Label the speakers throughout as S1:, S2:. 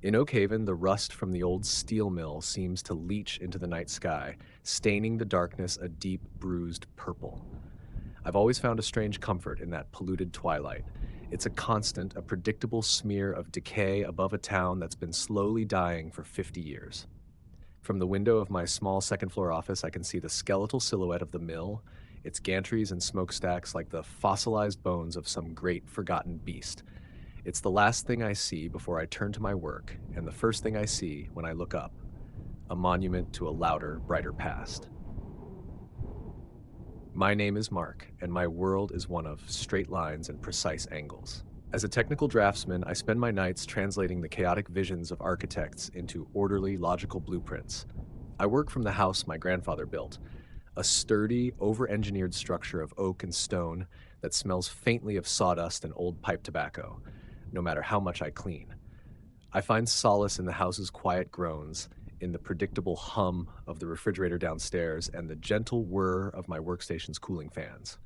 S1: In Oak Haven, the rust from the old steel mill seems to leach into the night sky, staining the darkness a deep, bruised purple. I've always found a strange comfort in that polluted twilight. It's a constant, a predictable smear of decay above a town that's been slowly dying for 50 years. From the window of my small second floor office, I can see the skeletal silhouette of the mill, its gantries and smokestacks like the fossilized bones of some great forgotten beast. It's the last thing I see before I turn to my work, and the first thing I see when I look up, a monument to a louder, brighter past. My name is Mark, and my world is one of straight lines and precise angles. As a technical draftsman, I spend my nights translating the chaotic visions of architects into orderly, logical blueprints. I work from the house my grandfather built, a sturdy, over-engineered structure of oak and stone that smells faintly of sawdust and old pipe tobacco, no matter how much I clean. I find solace in the house's quiet groans, in the predictable hum of the refrigerator downstairs, and the gentle whir of my workstation's cooling fans.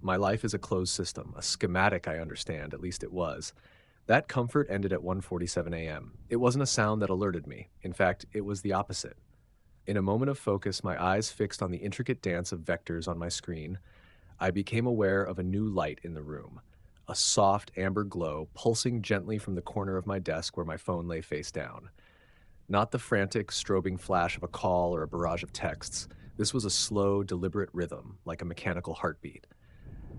S1: My life is a closed system, a schematic I understand, at least it was. That comfort ended at 1:47 a.m. It wasn't a sound that alerted me. In fact, it was the opposite. In a moment of focus, my eyes fixed on the intricate dance of vectors on my screen, I became aware of a new light in the room, a soft amber glow pulsing gently from the corner of my desk where my phone lay face down. Not the frantic, strobing flash of a call or a barrage of texts. This was a slow, deliberate rhythm, like a mechanical heartbeat.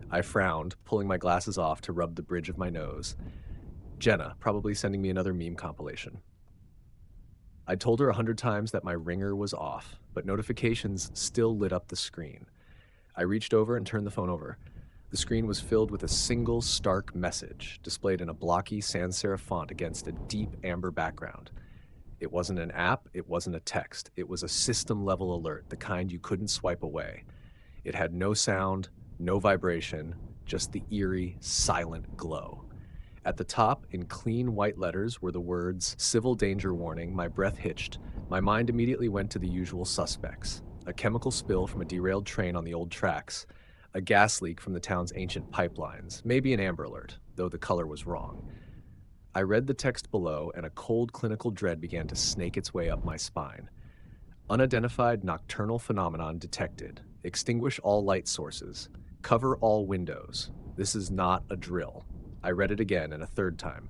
S1: I frowned, pulling my glasses off to rub the bridge of my nose. Jenna, probably sending me another meme compilation. I told her 100 times that my ringer was off, but notifications still lit up the screen. I reached over and turned the phone over. The screen was filled with a single stark message, displayed in a blocky sans serif font against a deep amber background. It wasn't an app, it wasn't a text. It was a system-level alert, the kind you couldn't swipe away. It had no sound, no vibration, just the eerie, silent glow. At the top, in clean white letters, were the words, "Civil danger warning." My breath hitched. My mind immediately went to the usual suspects. A chemical spill from a derailed train on the old tracks, a gas leak from the town's ancient pipelines, maybe an amber alert, though the color was wrong. I read the text below, and a cold clinical dread began to snake its way up my spine. Unidentified nocturnal phenomenon detected. Extinguish all light sources. Cover all windows. This is not a drill. I read it again and a third time.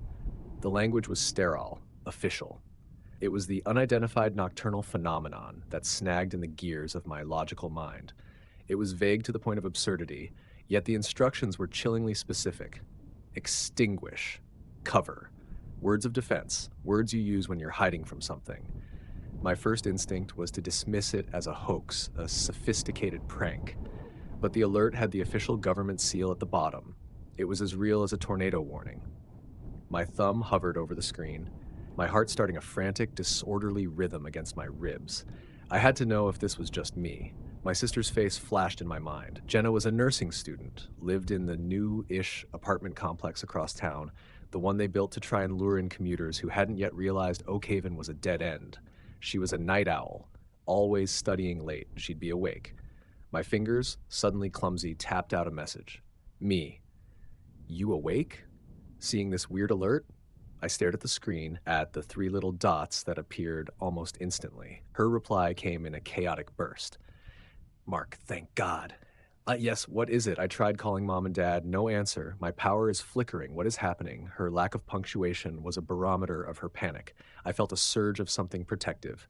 S1: The language was sterile, official. It was the unidentified nocturnal phenomenon that snagged in the gears of my logical mind. It was vague to the point of absurdity, yet the instructions were chillingly specific. Extinguish. Cover. Words of defense, words you use when you're hiding from something. My first instinct was to dismiss it as a hoax, a sophisticated prank. But the alert had the official government seal at the bottom. It was as real as a tornado warning. My thumb hovered over the screen, my heart starting a frantic, disorderly rhythm against my ribs. I had to know if this was just me. My sister's face flashed in my mind. Jenna was a nursing student, lived in the new-ish apartment complex across town, the one they built to try and lure in commuters who hadn't yet realized Oak Haven was a dead end. She was a night owl, always studying late. She'd be awake. My fingers, suddenly clumsy, tapped out a message. Me. You awake? Seeing this weird alert, I stared at the screen, at the three little dots that appeared almost instantly. Her reply came in a chaotic burst. Mark, thank God. Yes, what is it? I tried calling mom and dad. No answer. My power is flickering. What is happening? Her lack of punctuation was a barometer of her panic. I felt a surge of something protective.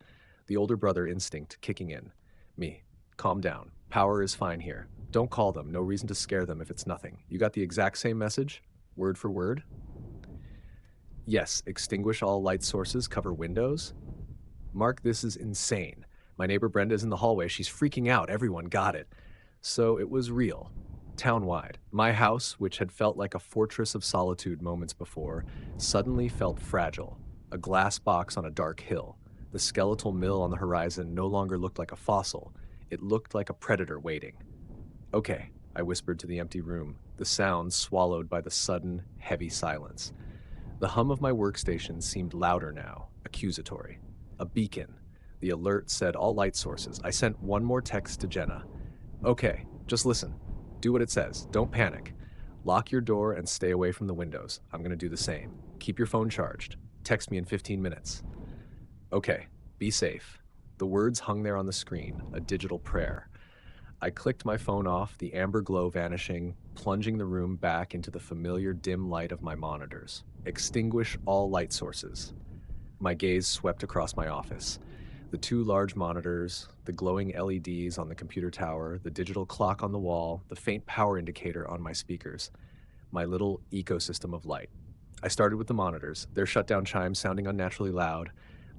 S1: The older brother instinct kicking in. Me. Calm down. Power is fine here. Don't call them. No reason to scare them if it's nothing. You got the exact same message? Word for word? Yes, extinguish all light sources, cover windows. Mark, this is insane. My neighbor Brenda's in the hallway. She's freaking out. Everyone got it. So it was real. Townwide. My house, which had felt like a fortress of solitude moments before, suddenly felt fragile. A glass box on a dark hill. The skeletal mill on the horizon no longer looked like a fossil. It looked like a predator waiting. Okay, I whispered to the empty room, the sound swallowed by the sudden, heavy silence. The hum of my workstation seemed louder now, accusatory. A beacon. The alert said all light sources. I sent one more text to Jenna. Okay, just listen. Do what it says. Don't panic. Lock your door and stay away from the windows. I'm going to do the same. Keep your phone charged. Text me in 15 minutes. Okay, be safe. The words hung there on the screen, a digital prayer. I clicked my phone off, the amber glow vanishing, plunging the room back into the familiar dim light of my monitors. Extinguish all light sources. My gaze swept across my office. The two large monitors, the glowing LEDs on the computer tower, the digital clock on the wall, the faint power indicator on my speakers. My little ecosystem of light. I started with the monitors, their shutdown chimes sounding unnaturally loud,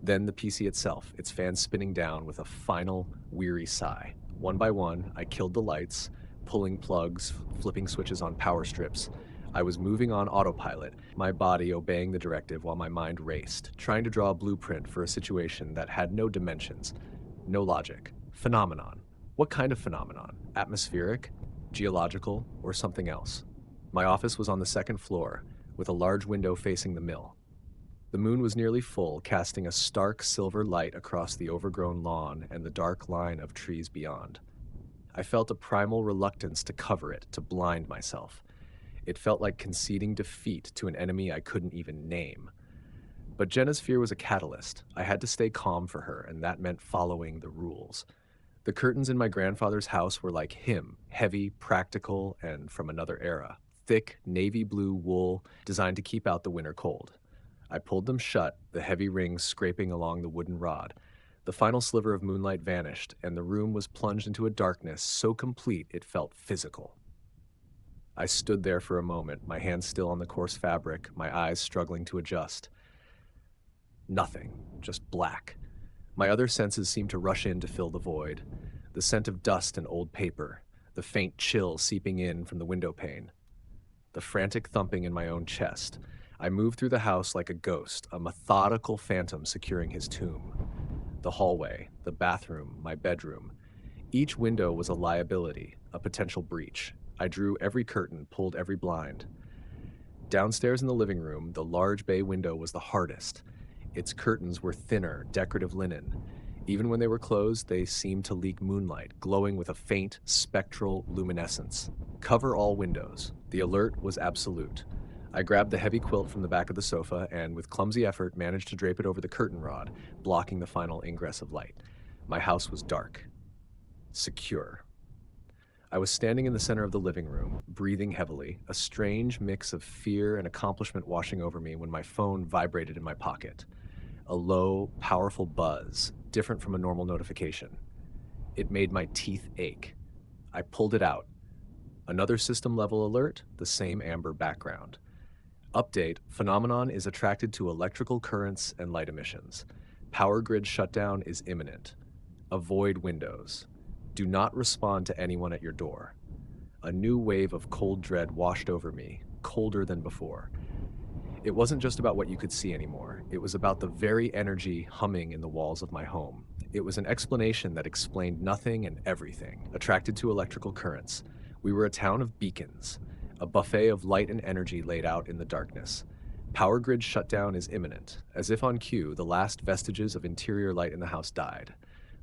S1: then the PC itself, its fans spinning down with a final, weary sigh. One by one, I killed the lights, pulling plugs, flipping switches on power strips. I was moving on autopilot, my body obeying the directive while my mind raced, trying to draw a blueprint for a situation that had no dimensions, no logic. Phenomenon. What kind of phenomenon? Atmospheric, geological, or something else? My office was on the second floor, with a large window facing the mill. The moon was nearly full, casting a stark silver light across the overgrown lawn and the dark line of trees beyond. I felt a primal reluctance to cover it, to blind myself. It felt like conceding defeat to an enemy I couldn't even name. But Jenna's fear was a catalyst. I had to stay calm for her, and that meant following the rules. The curtains in my grandfather's house were like him, heavy, practical, and from another era. Thick, navy blue wool designed to keep out the winter cold. I pulled them shut, the heavy rings scraping along the wooden rod. The final sliver of moonlight vanished, and the room was plunged into a darkness so complete it felt physical. I stood there for a moment, my hands still on the coarse fabric, my eyes struggling to adjust. Nothing, just black. My other senses seemed to rush in to fill the void. The scent of dust and old paper, the faint chill seeping in from the window pane. The frantic thumping in my own chest. I moved through the house like a ghost, a methodical phantom securing his tomb. The hallway, the bathroom, my bedroom. Each window was a liability, a potential breach. I drew every curtain, pulled every blind. Downstairs in the living room, the large bay window was the hardest. Its curtains were thinner, decorative linen. Even when they were closed, they seemed to leak moonlight, glowing with a faint, spectral luminescence. Cover all windows. The alert was absolute. I grabbed the heavy quilt from the back of the sofa and, with clumsy effort, managed to drape it over the curtain rod, blocking the final ingress of light. My house was dark. Secure. I was standing in the center of the living room, breathing heavily, a strange mix of fear and accomplishment washing over me when my phone vibrated in my pocket. A low, powerful buzz, different from a normal notification. It made my teeth ache. I pulled it out. Another system-level alert, the same amber background. Update, phenomenon is attracted to electrical currents and light emissions. Power grid shutdown is imminent. Avoid windows. Do not respond to anyone at your door. A new wave of cold dread washed over me, colder than before. It wasn't just about what you could see anymore. It was about the very energy humming in the walls of my home. It was an explanation that explained nothing and everything, attracted to electrical currents. We were a town of beacons, a buffet of light and energy laid out in the darkness. Power grid shutdown is imminent. As if on cue, the last vestiges of interior light in the house died.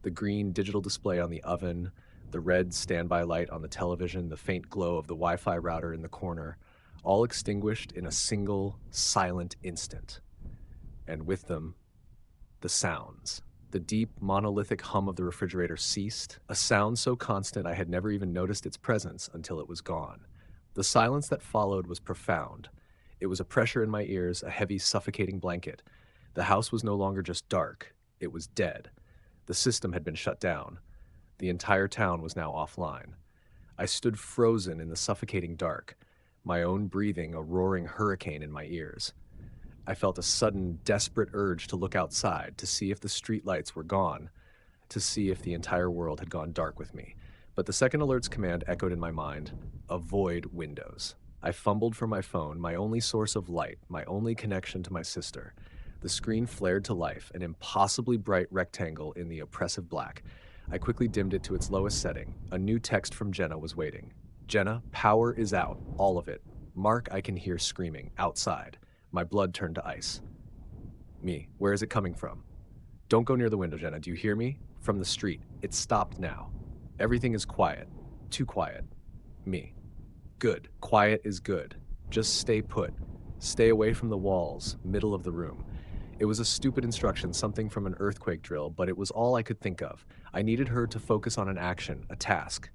S1: The green digital display on the oven, the red standby light on the television, the faint glow of the Wi-Fi router in the corner, all extinguished in a single, silent instant. And with them, the sounds. The deep, monolithic hum of the refrigerator ceased, a sound so constant I had never even noticed its presence until it was gone. The silence that followed was profound. It was a pressure in my ears, a heavy, suffocating blanket. The house was no longer just dark, it was dead. The system had been shut down. The entire town was now offline. I stood frozen in the suffocating dark, my own breathing a roaring hurricane in my ears. I felt a sudden, desperate urge to look outside, to see if the streetlights were gone, to see if the entire world had gone dark with me. But the second alert's command echoed in my mind: avoid windows. I fumbled for my phone, my only source of light, my only connection to my sister. The screen flared to life, an impossibly bright rectangle in the oppressive black. I quickly dimmed it to its lowest setting. A new text from Jenna was waiting. Jenna, power is out, all of it. Mark, I can hear screaming, outside. My blood turned to ice. Me, where is it coming from? Don't go near the window, Jenna, do you hear me? From the street. It's stopped now. Everything is quiet. Too quiet. Me. Good. Quiet is good. Just stay put. Stay away from the walls, middle of the room. It was a stupid instruction, something from an earthquake drill, but it was all I could think of. I needed her to focus on an action, a task.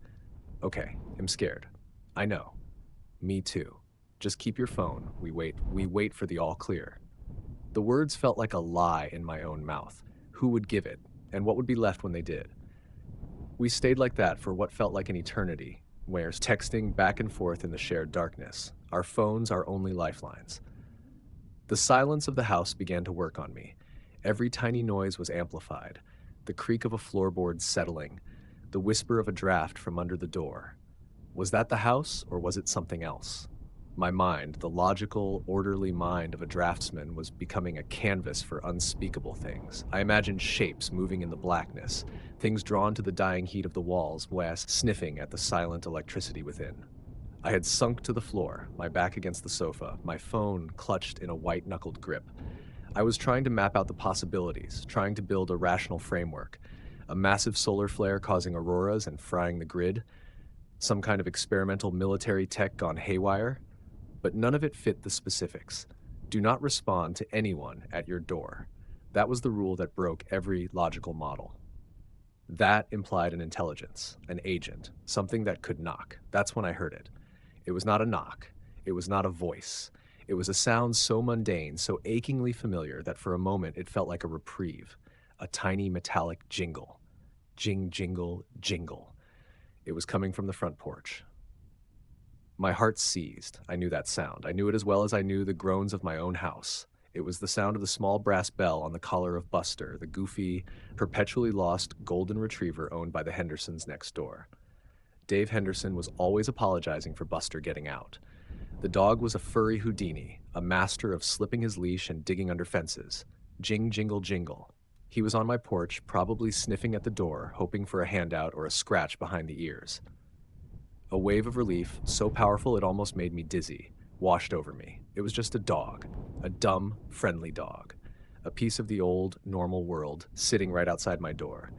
S1: Okay, I'm scared. I know. Me too. Just keep your phone. We wait for the all clear. The words felt like a lie in my own mouth. Who would give it? And what would be left when they did? We stayed like that for what felt like an eternity, where texting back and forth in the shared darkness, our phones our only lifelines. The silence of the house began to work on me. Every tiny noise was amplified. The creak of a floorboard settling, the whisper of a draft from under the door. Was that the house, or was it something else? My mind, the logical, orderly mind of a draftsman, was becoming a canvas for unspeakable things. I imagined shapes moving in the blackness, things drawn to the dying heat of the walls, Wes sniffing at the silent electricity within. I had sunk to the floor, my back against the sofa, my phone clutched in a white-knuckled grip. I was trying to map out the possibilities, trying to build a rational framework. A massive solar flare causing auroras and frying the grid, some kind of experimental military tech gone haywire, but none of it fit the specifics. Do not respond to anyone at your door. That was the rule that broke every logical model. That implied an intelligence, an agent, something that could knock. That's when I heard it. It was not a knock. It was not a voice. It was a sound so mundane, so achingly familiar that for a moment it felt like a reprieve, a tiny metallic jingle. Jing, jingle, jingle. It was coming from the front porch. My heart seized. I knew that sound. I knew it as well as I knew the groans of my own house. It was the sound of the small brass bell on the collar of Buster, the goofy, perpetually lost golden retriever owned by the Hendersons next door. Dave Henderson was always apologizing for Buster getting out. The dog was a furry Houdini, a master of slipping his leash and digging under fences. Jing, jingle, jingle. He was on my porch, probably sniffing at the door, hoping for a handout or a scratch behind the ears. A wave of relief, so powerful it almost made me dizzy, washed over me. It was just a dog, a dumb, friendly dog. A piece of the old, normal world sitting right outside my door.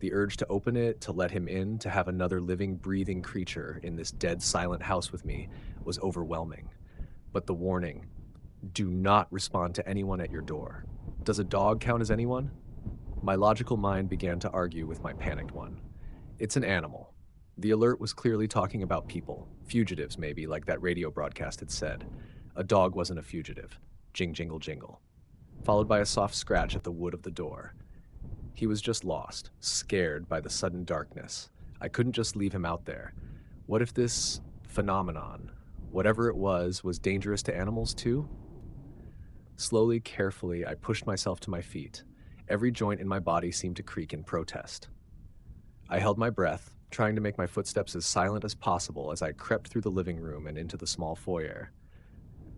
S1: The urge to open it, to let him in, to have another living, breathing creature in this dead, silent house with me was overwhelming. But the warning, do not respond to anyone at your door. Does a dog count as anyone? My logical mind began to argue with my panicked one. It's an animal. The alert was clearly talking about people, fugitives maybe, like that radio broadcast had said. A dog wasn't a fugitive. Jing, jingle, jingle. Followed by a soft scratch at the wood of the door. He was just lost, scared by the sudden darkness. I couldn't just leave him out there. What if this phenomenon, whatever it was dangerous to animals too? Slowly, carefully, I pushed myself to my feet. Every joint in my body seemed to creak in protest. I held my breath, trying to make my footsteps as silent as possible as I crept through the living room and into the small foyer.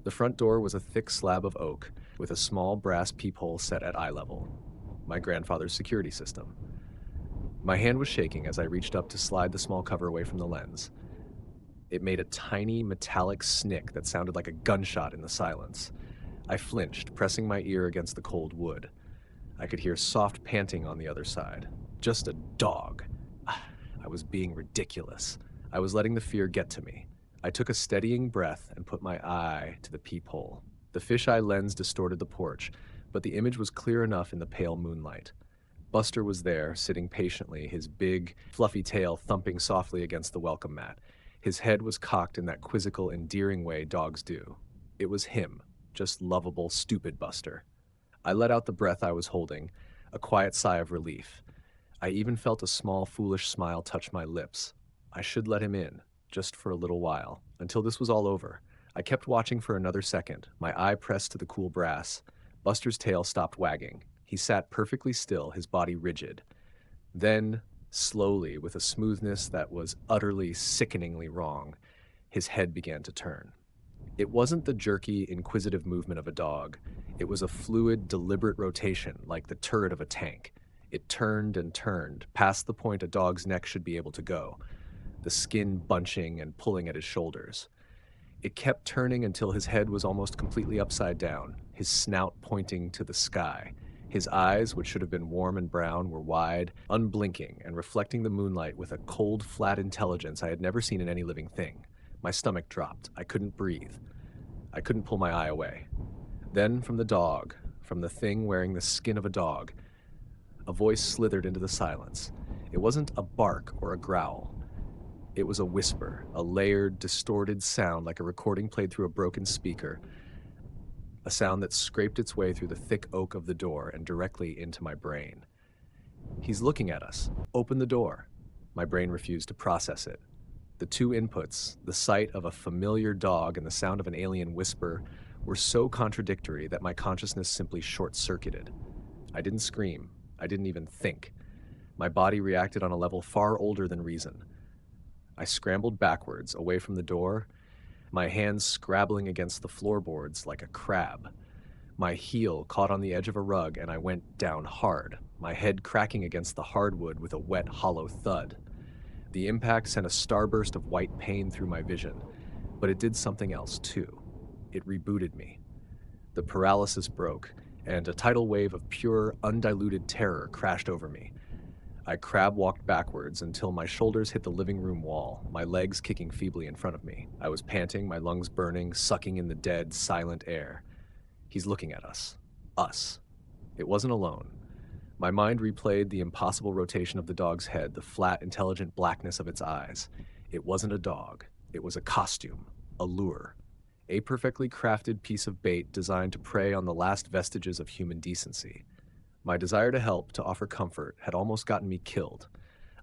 S1: The front door was a thick slab of oak, with a small brass peephole set at eye level. My grandfather's security system. My hand was shaking as I reached up to slide the small cover away from the lens. It made a tiny metallic snick that sounded like a gunshot in the silence. I flinched, pressing my ear against the cold wood. I could hear soft panting on the other side. Just a dog. I was being ridiculous. I was letting the fear get to me. I took a steadying breath and put my eye to the peephole. The fisheye lens distorted the porch, but the image was clear enough in the pale moonlight. Buster was there, sitting patiently, his big, fluffy tail thumping softly against the welcome mat. His head was cocked in that quizzical, endearing way dogs do. It was him, just lovable, stupid Buster. I let out the breath I was holding, a quiet sigh of relief. I even felt a small, foolish smile touch my lips. I should let him in, just for a little while, until this was all over. I kept watching for another second, my eye pressed to the cool brass. Buster's tail stopped wagging. He sat perfectly still, his body rigid. Then, slowly, with a smoothness that was utterly, sickeningly wrong, his head began to turn. It wasn't the jerky, inquisitive movement of a dog. It was a fluid, deliberate rotation, like the turret of a tank. It turned and turned, past the point a dog's neck should be able to go, the skin bunching and pulling at his shoulders. It kept turning until his head was almost completely upside down, his snout pointing to the sky. His eyes, which should have been warm and brown, were wide, unblinking, and reflecting the moonlight with a cold, flat intelligence I had never seen in any living thing. My stomach dropped. I couldn't breathe. I couldn't pull my eye away. Then, from the dog, from the thing wearing the skin of a dog, a voice slithered into the silence. It wasn't a bark or a growl. It was a whisper, a layered, distorted sound like a recording played through a broken speaker, a sound that scraped its way through the thick oak of the door and directly into my brain. He's looking at us. Open the door. My brain refused to process it. The two inputs, the sight of a familiar dog and the sound of an alien whisper, were so contradictory that my consciousness simply short-circuited. I didn't scream. I didn't even think. My body reacted on a level far older than reason. I scrambled backwards, away from the door, my hands scrabbling against the floorboards like a crab. My heel caught on the edge of a rug and I went down hard, my head cracking against the hardwood with a wet, hollow thud. The impact sent a starburst of white pain through my vision, but it did something else too. It rebooted me. The paralysis broke, and a tidal wave of pure, undiluted terror crashed over me. I crab-walked backwards until my shoulders hit the living room wall, my legs kicking feebly in front of me. I was panting, my lungs burning, sucking in the dead, silent air. He's looking at us. Us. It wasn't alone. My mind replayed the impossible rotation of the dog's head, the flat, intelligent blackness of its eyes. It wasn't a dog. It was a costume, a lure, a perfectly crafted piece of bait designed to prey on the last vestiges of human decency. My desire to help, to offer comfort, had almost gotten me killed.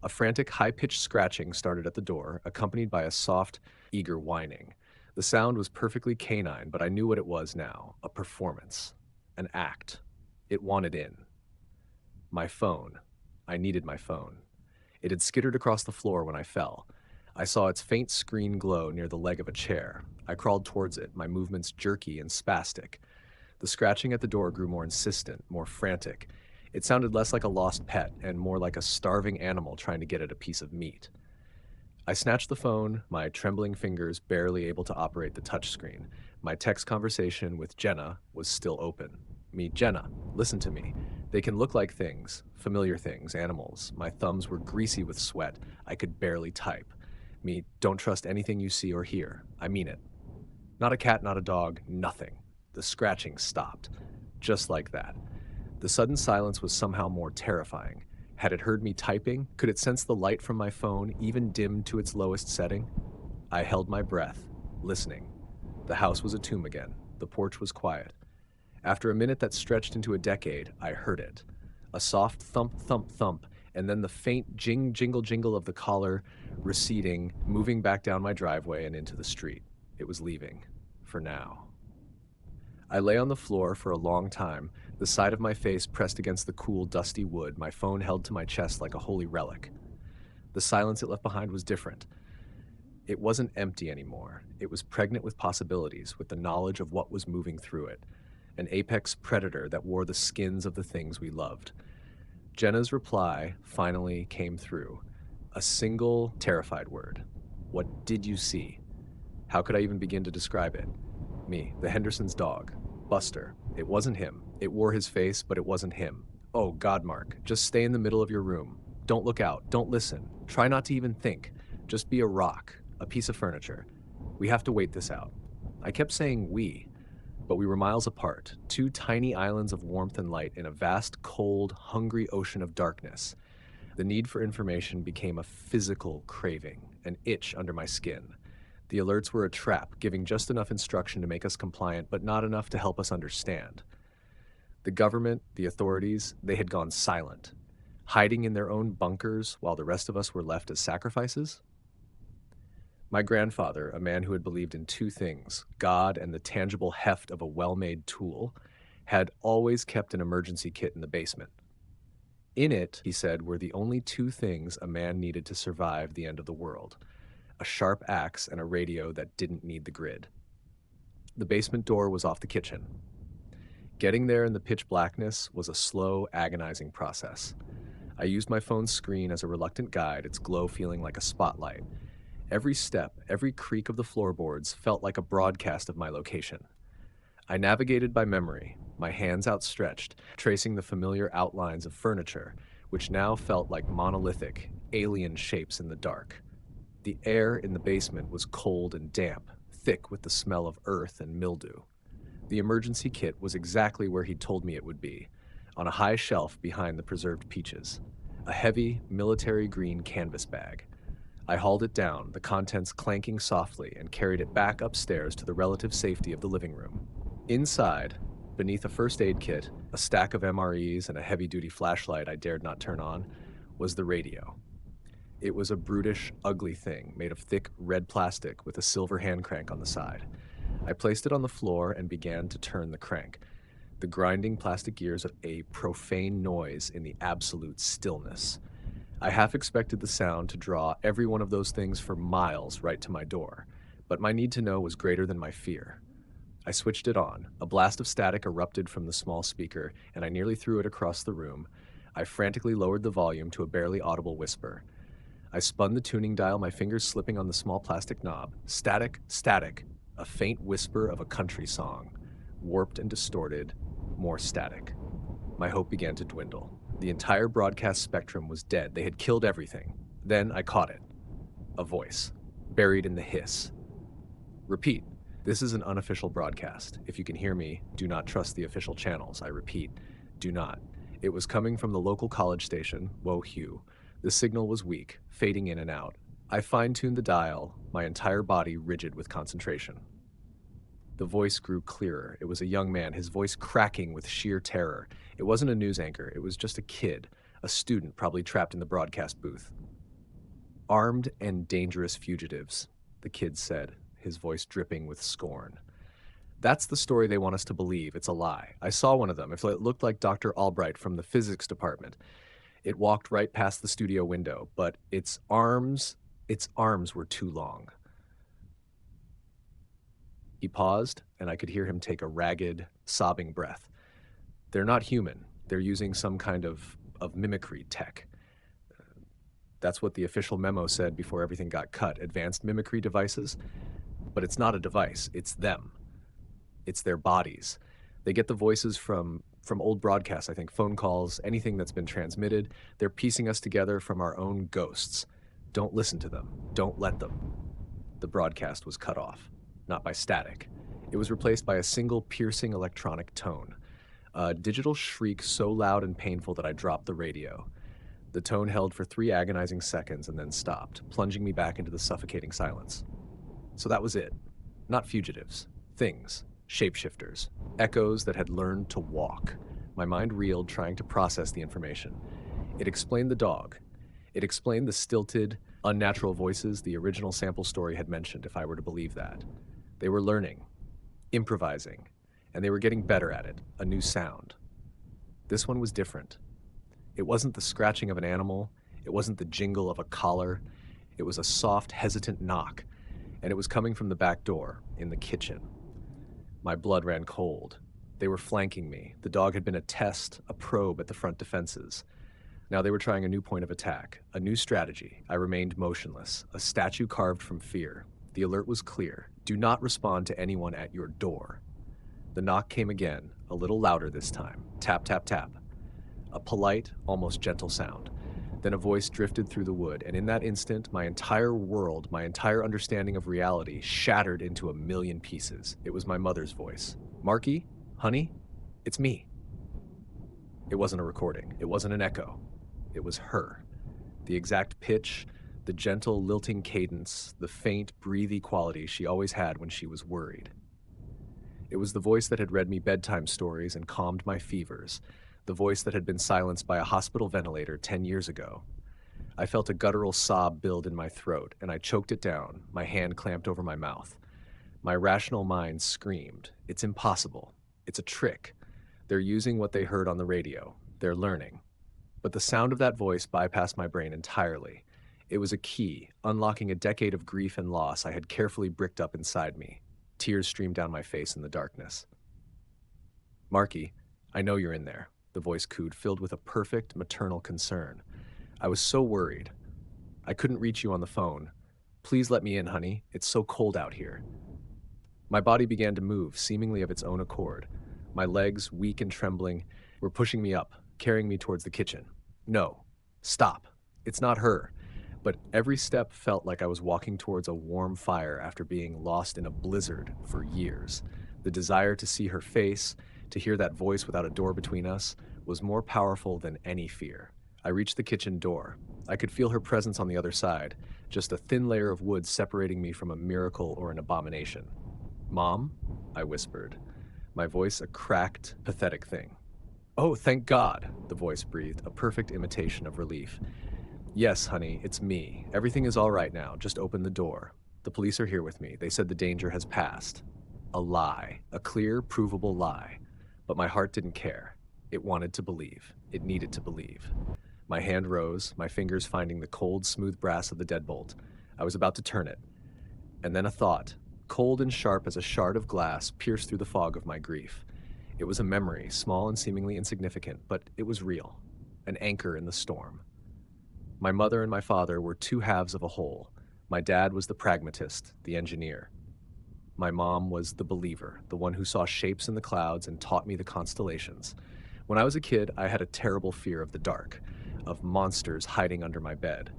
S1: A frantic, high-pitched scratching started at the door, accompanied by a soft, eager whining. The sound was perfectly canine, but I knew what it was now. A performance. An act. It wanted in. My phone. I needed my phone. It had skittered across the floor when I fell. I saw its faint screen glow near the leg of a chair. I crawled towards it, my movements jerky and spastic. The scratching at the door grew more insistent, more frantic. It sounded less like a lost pet and more like a starving animal trying to get at a piece of meat. I snatched the phone, my trembling fingers barely able to operate the touchscreen. My text conversation with Jenna was still open. Meet Jenna. Listen to me. They can look like things, familiar things, animals. My thumbs were greasy with sweat. I could barely type. Me, don't trust anything you see or hear. I mean it. Not a cat, not a dog, nothing. The scratching stopped. Just like that. The sudden silence was somehow more terrifying. Had it heard me typing? Could it sense the light from my phone, even dimmed to its lowest setting? I held my breath, listening. The house was a tomb again. The porch was quiet. After a minute that stretched into a decade, I heard it. A soft thump, thump, thump, and then the faint jingle, jingle of the collar receding, moving back down my driveway and into the street. It was leaving. For now. I lay on the floor for a long time, the side of my face pressed against the cool, dusty wood, my phone held to my chest like a holy relic. The silence it left behind was different. It wasn't empty anymore. It was pregnant with possibilities, with the knowledge of what was moving through it. An apex predator that wore the skins of the things we loved. Jenna's reply finally came through. A single, terrified word. What did you see? How could I even begin to describe it? Me, the Henderson's dog. Buster. It wasn't him. It wore his face, but it wasn't him. Oh, God, Mark. Just stay in the middle of your room. Don't look out. Don't listen. Try not to even think. Just be a rock, a piece of furniture. We have to wait this out. I kept saying we, but we were miles apart, two tiny islands of warmth and light in a vast, cold, hungry ocean of darkness. The need for information became a physical craving, an itch under my skin. The alerts were a trap, giving just enough instruction to make us compliant, but not enough to help us understand. The government, the authorities, they had gone silent, hiding in their own bunkers while the rest of us were left as sacrifices. My grandfather, a man who had believed in two things, God and the tangible heft of a well-made tool, had always kept an emergency kit in the basement. In it, he said, were the only two things a man needed to survive the end of the world: a sharp axe and a radio that didn't need the grid. The basement door was off the kitchen. Getting there in the pitch blackness was a slow, agonizing process. I used my phone's screen as a reluctant guide, its glow feeling like a spotlight. Every step, every creak of the floorboards felt like a broadcast of my location. I navigated by memory, my hands outstretched, tracing the familiar outlines of furniture, which now felt like monolithic, alien shapes in the dark. The air in the basement was cold and damp, thick with the smell of earth and mildew. The emergency kit was exactly where he'd told me it would be, on a high shelf behind the preserved peaches. A heavy, military green canvas bag. I hauled it down, the contents clanking softly, and carried it back upstairs to the relative safety of the living room. Inside, beneath a first aid kit, a stack of MREs, and a heavy-duty flashlight I dared not turn on, was the radio. It was a brutish, ugly thing made of thick red plastic with a silver hand crank on the side. I placed it on the floor and began to turn the crank, the grinding plastic gears of a profane noise in the absolute stillness. I half expected the sound to draw every one of those things for miles right to my door, but my need to know was greater than my fear. I switched it on. A blast of static erupted from the small speaker, and I nearly threw it across the room. I frantically lowered the volume to a barely audible whisper. I spun the tuning dial, my fingers slipping on the small plastic knob. Static, static, a faint whisper of a country song. Warped and distorted, more static. My hope began to dwindle. The entire broadcast spectrum was dead. They had killed everything. Then I caught it. A voice, buried in the hiss. Repeat. This is an unofficial broadcast. If you can hear me, do not trust the official channels. I repeat, do not. It was coming from the local college station, Wohue. The signal was weak, fading in and out. I fine-tuned the dial, my entire body rigid with concentration. The voice grew clearer. It was a young man, his voice cracking with sheer terror. It wasn't a news anchor. It was just a kid, a student probably trapped in the broadcast booth. Armed and dangerous fugitives, the kid said, his voice dripping with scorn. That's the story they want us to believe. It's a lie. I saw one of them. It looked like Dr. Albright from the physics department. It walked right past the studio window, but its arms were too long. He paused, and I could hear him take a ragged, sobbing breath. They're not human. They're using some kind of mimicry tech. That's what the official memo said before everything got cut. Advanced mimicry devices. But it's not a device. It's them. It's their bodies. They get the voices from old broadcasts, I think, phone calls, anything that's been transmitted. They're piecing us together from our own ghosts. Don't listen to them. Don't let them. The broadcast was cut off. Not by static. It was replaced by a single piercing electronic tone. A digital shriek so loud and painful that I dropped the radio. The tone held for 3 agonizing seconds and then stopped, plunging me back into the suffocating silence. So that was it. Not fugitives. Things. Shapeshifters. Echoes that had learned to walk. My mind reeled, trying to process the information. It explained the dog. It explained the stilted, unnatural voices the original sample story had mentioned, if I were to believe that. They were learning, improvising, and they were getting better at it, a new sound. This one was different. It wasn't the scratching of an animal. It wasn't the jingle of a collar. It was a soft, hesitant knock, and it was coming from the back door, in the kitchen. My blood ran cold. They were flanking me. The dog had been a test, a probe at the front defenses. Now they were trying a new point of attack, a new strategy. I remained motionless, a statue carved from fear. The alert was clear. Do not respond to anyone at your door. The knock came again, a little louder this time. Tap, tap, tap. A polite, almost gentle sound. Then a voice drifted through the wood, and in that instant, my entire world, my entire understanding of reality, shattered into a million pieces. It was my mother's voice. Marky? Honey? It's me. It wasn't a recording. It wasn't an echo. It was her. The exact pitch, the gentle, lilting cadence, the faint, breathy quality she always had when she was worried. It was the voice that had read me bedtime stories and calmed my fevers, the voice that had been silenced by a hospital ventilator 10 years ago. I felt a guttural sob build in my throat, and I choked it down, my hand clamped over my mouth. My rational mind screamed, "It's impossible. It's a trick. They're using what they heard on the radio. They're learning." But the sound of that voice bypassed my brain entirely. It was a key, unlocking a decade of grief and loss I had carefully bricked up inside me. Tears streamed down my face in the darkness. "Marky, I know you're in there," the voice cooed, filled with a perfect maternal concern. "I was so worried. I couldn't reach you on the phone. Please let me in, honey. It's so cold out here." My body began to move, seemingly of its own accord. My legs, weak and trembling, were pushing me up, carrying me towards the kitchen. "No. Stop. It's not her." but every step felt like I was walking towards a warm fire after being lost in a blizzard for years. The desire to see her face, to hear that voice without a door between us, was more powerful than any fear. I reached the kitchen door. I could feel her presence on the other side, just a thin layer of wood separating me from a miracle or an abomination. "Mom?" I whispered, my voice a cracked, pathetic thing. "Oh, thank God," the voice breathed, a perfect imitation of relief. "Yes, honey, it's me. Everything is all right now. Just open the door. The police are here with me. They said the danger has passed." A lie, a clear, provable lie. But my heart didn't care. It wanted to believe. It needed to believe. My hand rose, my fingers finding the cold, smooth brass of the deadbolt. I was about to turn it. And then a thought, cold and sharp as a shard of glass, pierced through the fog of my grief. It was a memory, small and seemingly insignificant, but it was real. An anchor in the storm. My mother and my father were two halves of a whole. My dad was the pragmatist, the engineer. My mom was the believer, the one who saw shapes in the clouds and taught me the constellations. When I was a kid, I had a terrible fear of the dark, of monsters hiding under my bed.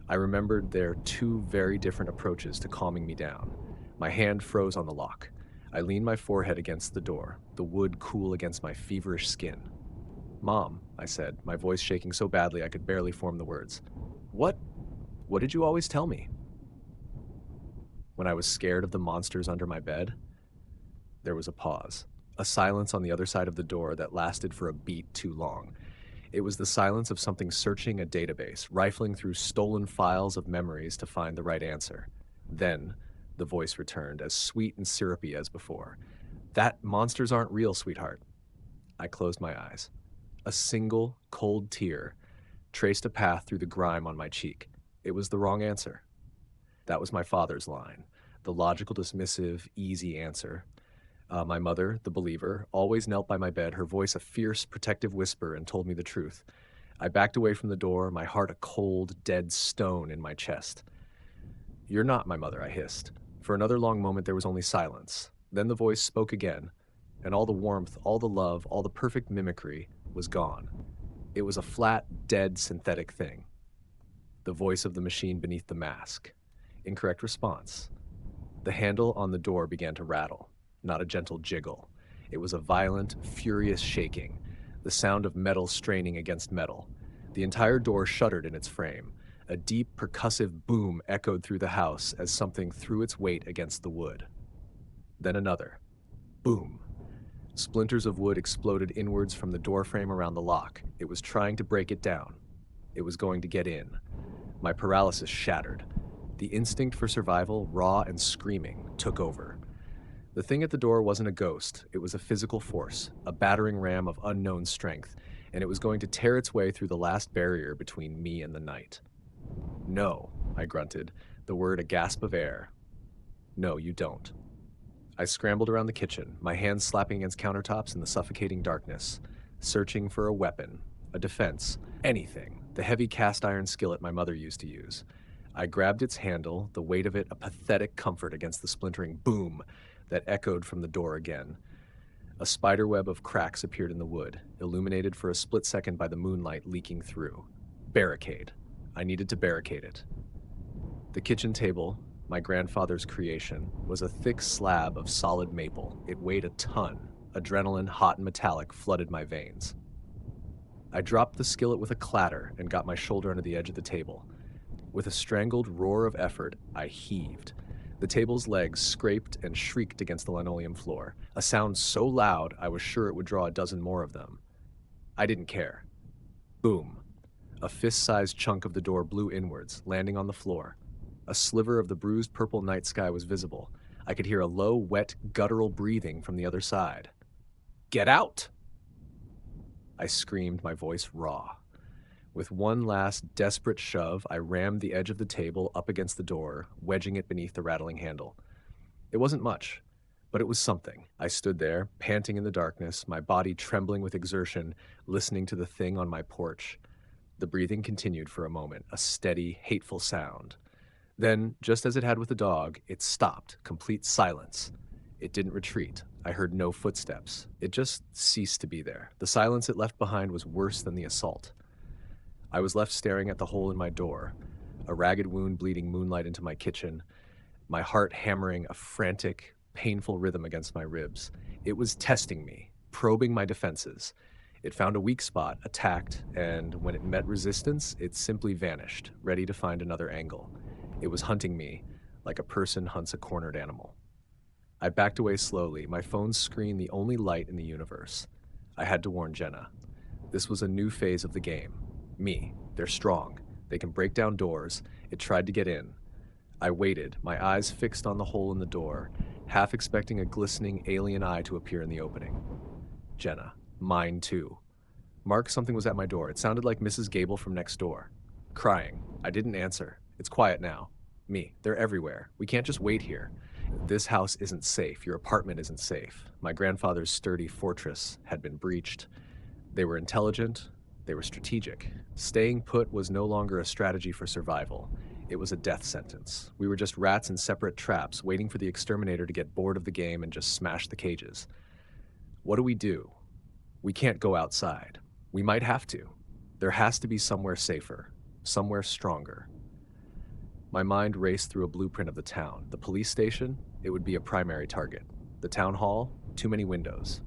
S1: I remembered their two very different approaches to calming me down. My hand froze on the lock. I leaned my forehead against the door, the wood cool against my feverish skin. "Mom," I said, my voice shaking so badly I could barely form the words. What did you always tell me?" When I was scared of the monsters under my bed, there was a pause, a silence on the other side of the door that lasted for a beat too long. It was the silence of something searching a database, rifling through stolen files of memories to find the right answer. Then, the voice returned, as sweet and syrupy as before. "That monsters aren't real, sweetheart." I closed my eyes. A single, cold tear traced a path through the grime on my cheek. It was the wrong answer. That was my father's line, the logical, dismissive, easy answer. My mother, the believer, always knelt by my bed, her voice a fierce, protective whisper, and told me the truth. I backed away from the door, my heart a cold, dead stone in my chest. "You're not my mother," I hissed. For another long moment there was only silence. Then the voice spoke again, and all the warmth, all the love, all the perfect mimicry was gone. It was a flat, dead, synthetic thing. The voice of the machine beneath the mask. Incorrect response. The handle on the door began to rattle, not a gentle jiggle. It was a violent, furious shaking, the sound of metal straining against metal. The entire door shuddered in its frame. A deep, percussive boom echoed through the house as something threw its weight against the wood. Then another. Boom. Splinters of wood exploded inwards from the doorframe around the lock. It was trying to break it down. It was going to get in. My paralysis shattered. The instinct for survival, raw and screaming, took over. The thing at the door wasn't a ghost. It was a physical force, a battering ram of unknown strength, and it was going to tear its way through the last barrier between me and the night. "No," I grunted, the word a gasp of air. "No, you don't." I scrambled around the kitchen, my hands slapping against countertops in the suffocating darkness, searching for a weapon, a defense, anything, the heavy cast iron skillet my mother used to use. I grabbed its handle, the weight of it a pathetic comfort against the splintering boom that echoed from the door again. A spiderweb of cracks appeared in the wood, illuminated for a split second by the moonlight leaking through. Barricade. I needed to barricade it. The kitchen table, my grandfather's creation, was a thick slab of solid maple. It weighed a ton. Adrenaline, hot and metallic, flooded my veins. I dropped the skillet with a clatter and got my shoulder under the edge of the table. With a strangled roar of effort, I heaved. The table's legs scraped and shrieked against the linoleum floor, a sound so loud I was sure it would draw a dozen more of them. I didn't care. Boom. A fist-sized chunk of the door blew inwards, landing on the floor. A sliver of the bruised purple night sky was visible. I could hear a low, wet, guttural breathing from the other side. "Get out!" I screamed, my voice raw. With one last desperate shove, I rammed the edge of the table up against the door, wedging it beneath the rattling handle. It wasn't much, but it was something. I stood there, panting in the darkness, my body trembling with exertion, listening to the thing on my porch. The breathing continued for a moment, a steady, hateful sound. Then, just as it had with the dog, it stopped, complete silence. It didn't retreat. I heard no footsteps. It just ceased to be there. The silence it left behind was worse than the assault. I was left staring at the hole in my door, a ragged wound bleeding moonlight into my kitchen, my heart hammering a frantic, painful rhythm against my ribs. It was testing me, probing my defenses. It found a weak spot, attacked, and when it met resistance, it simply vanished, ready to find another angle. It was hunting me like a person hunts a cornered animal. I backed away slowly, my phone's screen the only light in the universe. I had to warn Jenna. This was a new phase of the game. Me. They're strong. They can break down doors. It tried to get in. I waited, my eyes fixed on the hole in the door, half expecting a glistening alien eye to appear in the opening. Jenna. Mine too. Mark, something was at my door. It sounded like Mrs. Gable from next door. Crying. I didn't answer. It's quiet now. Me. They're everywhere. We can't just wait here. This house isn't safe. Your apartment isn't safe. My grandfather's sturdy fortress had been breached. They were intelligent. They were strategic. Staying put was no longer a strategy for survival. It was a death sentence. We were just rats in separate traps, waiting for the exterminator to get bored of the game and just smash the cages. What do? We can't go outside. We might have to. There has to be somewhere safer, somewhere stronger. My mind raced through a blueprint of the town. The police station, it would be a primary target. The town hall, too many windows.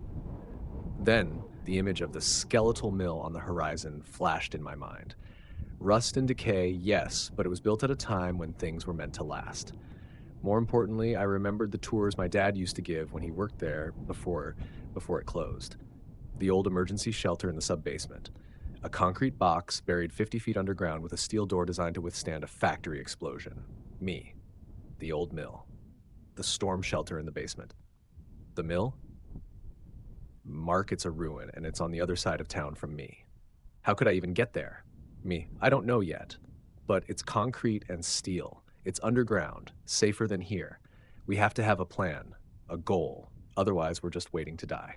S1: Then, the image of the skeletal mill on the horizon flashed in my mind. Rust and decay, yes, but it was built at a time when things were meant to last. More importantly, I remembered the tours my dad used to give when he worked there before it closed. The old emergency shelter in the sub-basement. A concrete box buried 50 feet underground with a steel door designed to withstand a factory explosion. Me. The old mill. The storm shelter in the basement. The mill? Mark, it's a ruin, and it's on the other side of town from me. How could I even get there? Me. I don't know yet. But it's concrete and steel. It's underground, safer than here. We have to have a plan, a goal. Otherwise, we're just waiting to die.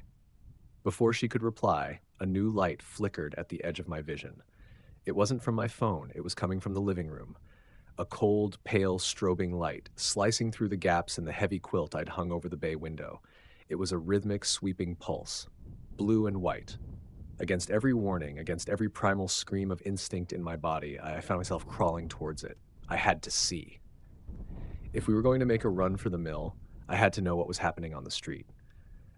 S1: Before she could reply, a new light flickered at the edge of my vision. It wasn't from my phone, it was coming from the living room. A cold, pale, strobing light, slicing through the gaps in the heavy quilt I'd hung over the bay window. It was a rhythmic, sweeping pulse, blue and white. Against every warning, against every primal scream of instinct in my body, I found myself crawling towards it. I had to see. If we were going to make a run for the mill, I had to know what was happening on the street.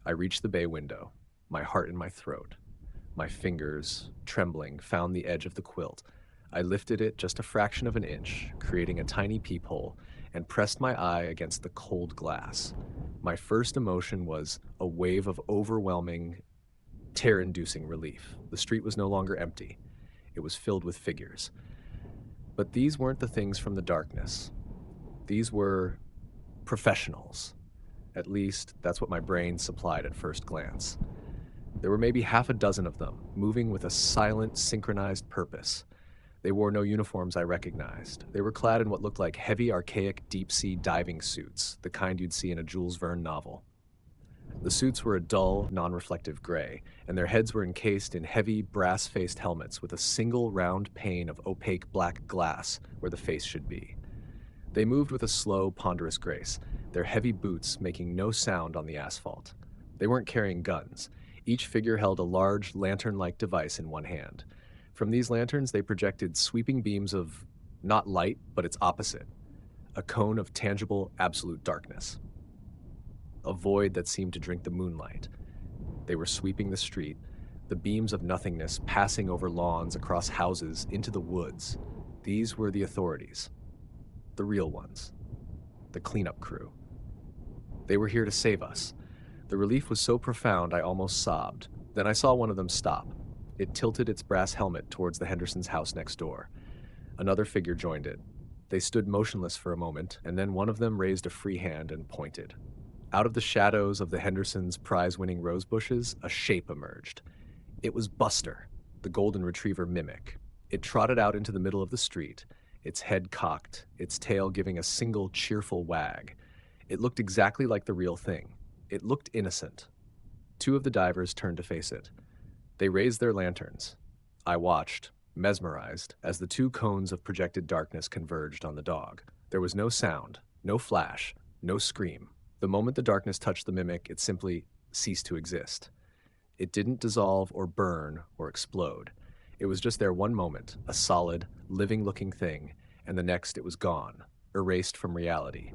S1: I reached the bay window, my heart in my throat. My fingers, trembling, found the edge of the quilt. I lifted it just a fraction of an inch, creating a tiny peephole, and pressed my eye against the cold glass. My first emotion was a wave of overwhelming, tear-inducing relief. The street was no longer empty. It was filled with figures. But these weren't the things from the darkness. These were professionals. At least, that's what my brain supplied at first glance. There were maybe half a dozen of them, moving with a silent, synchronized purpose. They wore no uniforms I recognized. They were clad in what looked like heavy, archaic, deep-sea diving suits, the kind you'd see in a Jules Verne novel. The suits were a dull, non-reflective gray, and their heads were encased in heavy, brass-faced helmets with a single round pane of opaque black glass where the face should be. They moved with a slow, ponderous grace, their heavy boots making no sound on the asphalt. They weren't carrying guns. Each figure held a large, lantern-like device in one hand. From these lanterns, they projected sweeping beams of, not light, but its opposite, a cone of tangible, absolute darkness. A void that seemed to drink the moonlight. They were sweeping the street, the beams of nothingness passing over lawns, across houses, into the woods. These were the authorities. The real ones. The cleanup crew. They were here to save us. The relief was so profound I almost sobbed. Then I saw one of them stop. It tilted its brass helmet towards the Hendersons' house next door. Another figure joined it. They stood motionless for a moment, and then one of them raised a free hand and pointed. Out of the shadows of the Hendersons' prize-winning rose bushes, a shape emerged. It was Buster, the golden retriever mimic. It trotted out into the middle of the street, its head cocked, its tail giving a single cheerful wag. It looked exactly like the real thing. It looked innocent. Two of the divers turned to face it. They raised their lanterns. I watched, mesmerized, as the two cones of projected darkness converged on the dog. There was no sound, no flash, no scream. The moment the darkness touched the mimic, it simply ceased to exist. It didn't dissolve or burn or explode. It was just there one moment, a solid, living-looking thing, and the next it was gone, erased from reality.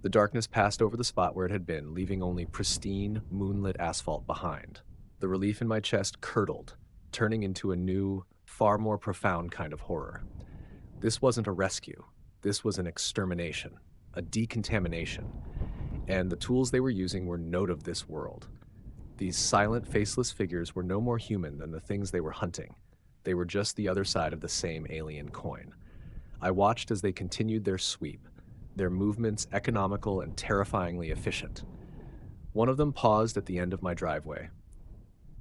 S1: The darkness passed over the spot where it had been, leaving only pristine, moonlit asphalt behind. The relief in my chest curdled, turning into a new, far more profound kind of horror. This wasn't a rescue. This was an extermination, a decontamination, and the tools they were using were not of this world. These silent, faceless figures were no more human than the things they were hunting. They were just the other side of the same alien coin. I watched as they continued their sweep, their movements economical and terrifyingly efficient. One of them paused at the end of my driveway.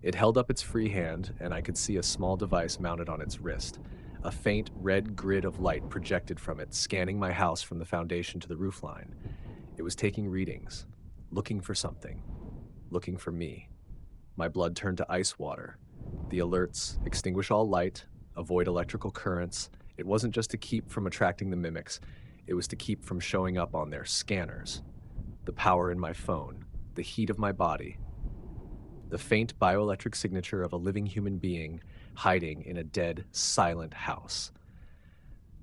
S1: It held up its free hand, and I could see a small device mounted on its wrist. A faint red grid of light projected from it, scanning my house from the foundation to the roofline. It was taking readings, looking for something, looking for me. My blood turned to ice water. The alerts: extinguish all light, avoid electrical currents. It wasn't just to keep from attracting the mimics, it was to keep from showing up on their scanners. The power in my phone, the heat of my body, the faint bioelectric signature of a living human being hiding in a dead, silent house.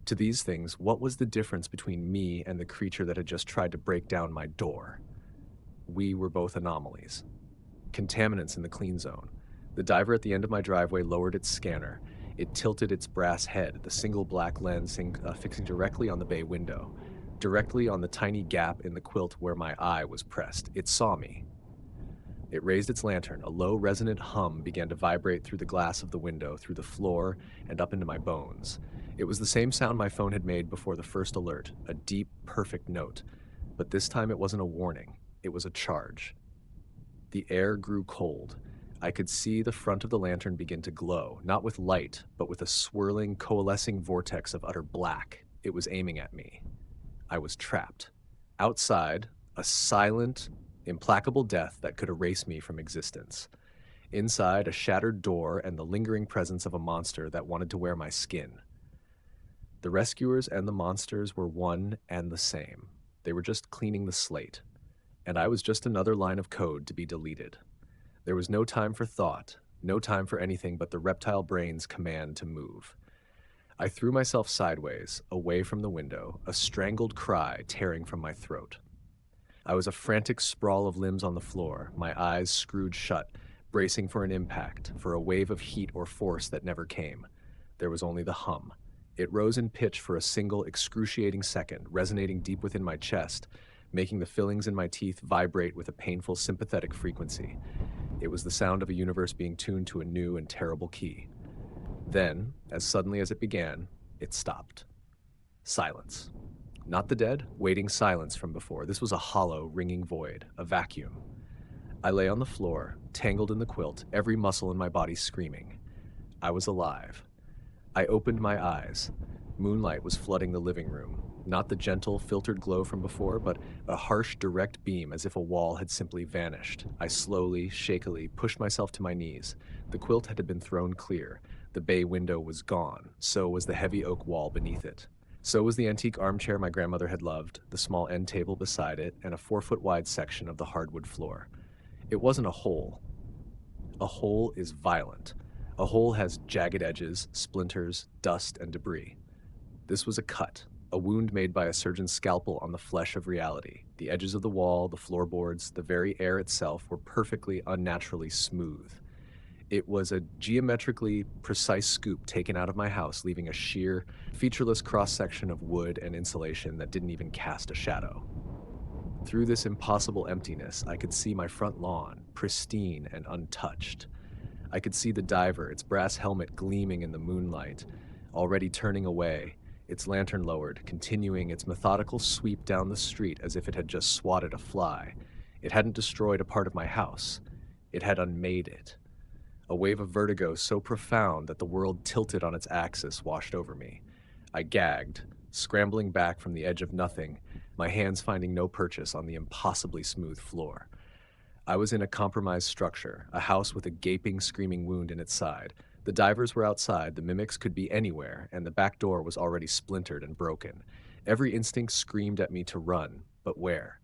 S1: To these things, what was the difference between me and the creature that had just tried to break down my door? We were both anomalies. Contaminants in the clean zone. The diver at the end of my driveway lowered its scanner. It tilted its brass head, the single black lens fixing directly on the bay window, directly on the tiny gap in the quilt where my eye was pressed. It saw me. It raised its lantern. A low, resonant hum began to vibrate through the glass of the window, through the floor, and up into my bones. It was the same sound my phone had made before the first alert, a deep, perfect note. But this time it wasn't a warning. It was a charge. The air grew cold. I could see the front of the lantern begin to glow, not with light, but with a swirling, coalescing vortex of utter black. It was aiming at me. I was trapped. Outside, a silent, implacable death that could erase me from existence. Inside, a shattered door and the lingering presence of a monster that wanted to wear my skin. The rescuers and the monsters were one and the same. They were just cleaning the slate, and I was just another line of code to be deleted. There was no time for thought, no time for anything but the reptile brain's command to move. I threw myself sideways, away from the window, a strangled cry tearing from my throat. I was a frantic sprawl of limbs on the floor, my eyes screwed shut, bracing for an impact, for a wave of heat or force that never came. There was only the hum. It rose in pitch for a single, excruciating second, resonating deep within my chest, making the fillings in my teeth vibrate with a painful, sympathetic frequency. It was the sound of a universe being tuned to a new and terrible key. Then, as suddenly as it began, it stopped. Silence. Not the dead, waiting silence from before. This was a hollow, ringing void, a vacuum. I lay on the floor, tangled in the quilt, every muscle in my body screaming. I was alive. I opened my eyes. Moonlight was flooding the living room. Not the gentle, filtered glow from before, but a harsh, direct beam as if a wall had simply vanished. I slowly, shakily pushed myself to my knees. The quilt had been thrown clear. The bay window was gone. So was the heavy oak wall beneath it. So was the antique armchair my grandmother had loved, the small end table beside it, and a 4-foot-wide section of the hardwood floor. It wasn't a hole. A hole is violent. A hole has jagged edges, splinters, dust, and debris. This was a cut, a wound made by a surgeon's scalpel on the flesh of reality. The edges of the wall, the floorboards, the very air itself were perfectly, unnaturally smooth. It was a geometrically precise scoop taken out of my house, leaving a sheer, featureless cross-section of wood and insulation that didn't even cast a shadow. Through this impossible emptiness, I could see my front lawn, pristine and untouched. I could see the diver, its brass helmet gleaming in the moonlight, already turning away, its lantern lowered, continuing its methodical sweep down the street as if it had just swatted a fly. It hadn't destroyed a part of my house. It had unmade it. A wave of vertigo so profound that the world tilted on its axis washed over me. I gagged, scrambling back from the edge of nothing, my hands finding no purchase on the impossibly smooth floor. I was in a compromised structure, a house with a gaping, screaming wound in its side. The divers were outside, the mimics could be anywhere, and the back door was already splintered and broken. Every instinct screamed at me to run, but where?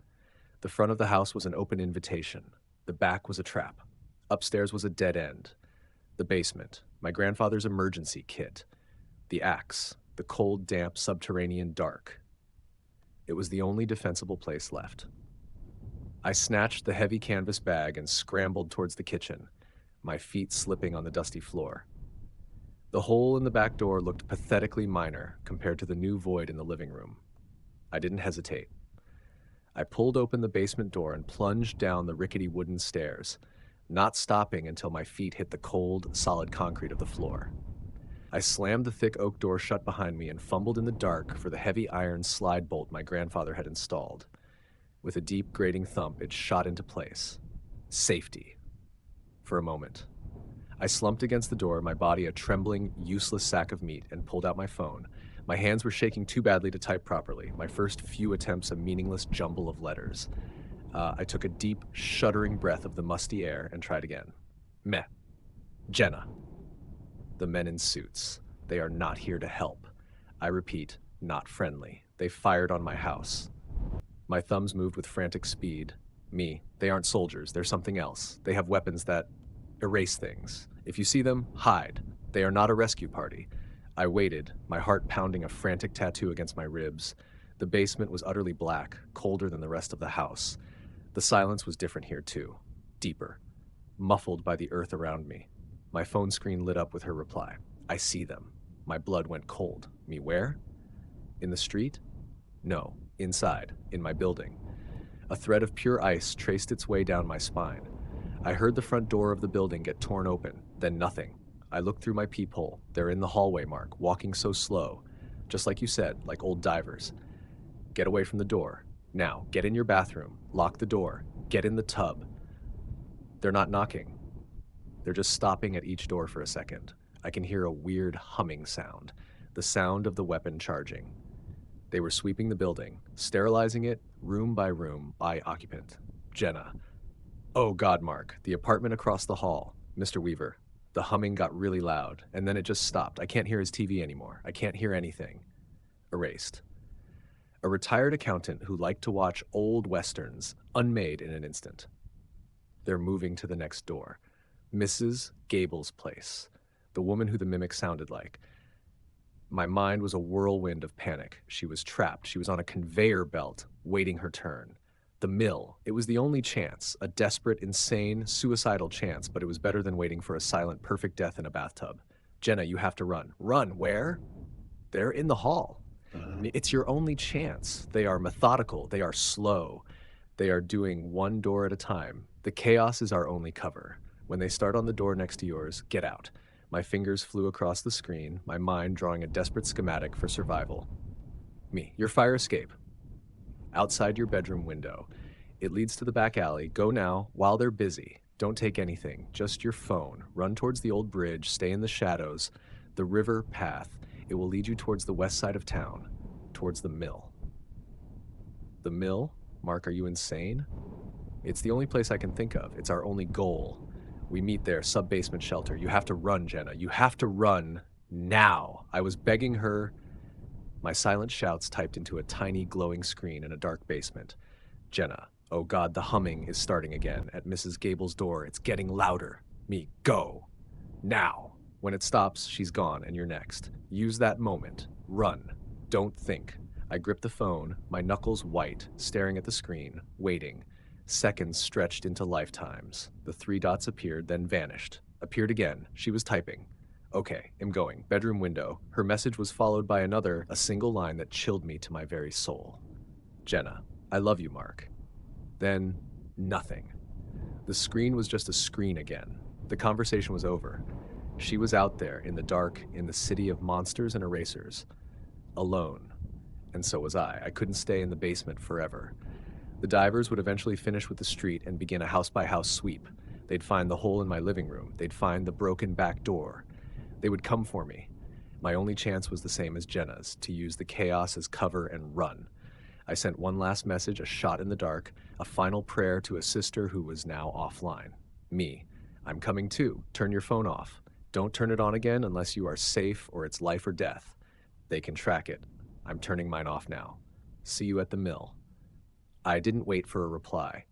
S1: The front of the house was an open invitation. The back was a trap. Upstairs was a dead end. The basement, my grandfather's emergency kit. The axe, the cold, damp, subterranean dark. It was the only defensible place left. I snatched the heavy canvas bag and scrambled towards the kitchen, my feet slipping on the dusty floor. The hole in the back door looked pathetically minor compared to the new void in the living room. I didn't hesitate. I pulled open the basement door and plunged down the rickety wooden stairs, not stopping until my feet hit the cold, solid concrete of the floor. I slammed the thick oak door shut behind me and fumbled in the dark for the heavy iron slide bolt my grandfather had installed. With a deep, grating thump, it shot into place. Safety. For a moment. I slumped against the door, my body a trembling, useless sack of meat, and pulled out my phone. My hands were shaking too badly to type properly, my first few attempts a meaningless jumble of letters. I took a deep, shuddering breath of the musty air and tried again. Meh. Jenna. The men in suits. They are not here to help. I repeat, not friendly. They fired on my house. My thumbs moved with frantic speed. Me. They aren't soldiers. They're something else. They have weapons that erase things. If you see them, hide. They are not a rescue party. I waited, my heart pounding a frantic tattoo against my ribs. The basement was utterly black, colder than the rest of the house. The silence was different here too. Deeper. Muffled by the earth around me. My phone screen lit up with her reply. I see them. My blood went cold. Me where? In the street? No. Inside. In my building. A thread of pure ice traced its way down my spine. I heard the front door of the building get torn open, then nothing. I looked through my peephole. They're in the hallway, Mark, walking so slow. Just like you said, like old divers. Get away from the door. Now, get in your bathroom. Lock the door. Get in the tub. They're not knocking. They're just stopping at each door for a second. I can hear a weird humming sound. The sound of the weapon charging. They were sweeping the building, sterilizing it, room by occupant. Jenna. Oh God, Mark. The apartment across the hall. Mr. Weaver. The humming got really loud, and then it just stopped. I can't hear his TV anymore. I can't hear anything. Erased. A retired accountant who liked to watch old westerns, unmade in an instant. They're moving to the next door. Mrs. Gable's place. The woman who the mimic sounded like. My mind was a whirlwind of panic. She was trapped. She was on a conveyor belt, waiting her turn. The mill. It was the only chance, a desperate, insane, suicidal chance, but it was better than waiting for a silent, perfect death in a bathtub. Jenna, you have to run. Run, where? They're in the hall. It's your only chance. They are methodical. They are slow. They are doing one door at a time. The chaos is our only cover. When they start on the door next to yours, get out. My fingers flew across the screen, my mind drawing a desperate schematic for survival. Me, your fire escape. Outside your bedroom window. It leads to the back alley. Go now, while they're busy. Don't take anything, just your phone. Run towards the old bridge, stay in the shadows. The river path. It will lead you towards the west side of town, towards the mill. The mill? Mark, are you insane? It's the only place I can think of. It's our only goal. We meet there, sub-basement shelter. You have to run, Jenna. You have to run now. I was begging her. My silent shouts typed into a tiny glowing screen in a dark basement. Jenna. Oh God, the humming is starting again. At Mrs. Gable's door, it's getting louder. Me, go. Now. When it stops, she's gone and you're next. Use that moment. Run. Don't think. I gripped the phone, my knuckles white, staring at the screen, waiting. Seconds stretched into lifetimes. The 3 dots appeared, then vanished. Appeared again. She was typing. Okay, I'm going. Bedroom window. Her message was followed by another, a single line that chilled me to my very soul. Jenna, I love you, Mark. Then, nothing. The screen was just a screen again. The conversation was over. She was out there, in the dark, in the city of monsters and erasers. Alone. And so was I. I couldn't stay in the basement forever. The divers would eventually finish with the street and begin a house-by-house sweep. They'd find the hole in my living room. They'd find the broken back door. They would come for me. My only chance was the same as Jenna's, to use the chaos as cover and run. I sent one last message, a shot in the dark, a final prayer to a sister who was now offline. Me. I'm coming too. Turn your phone off. Don't turn it on again unless you are safe or it's life or death. They can track it. I'm turning mine off now. See you at the mill. I didn't wait for a reply.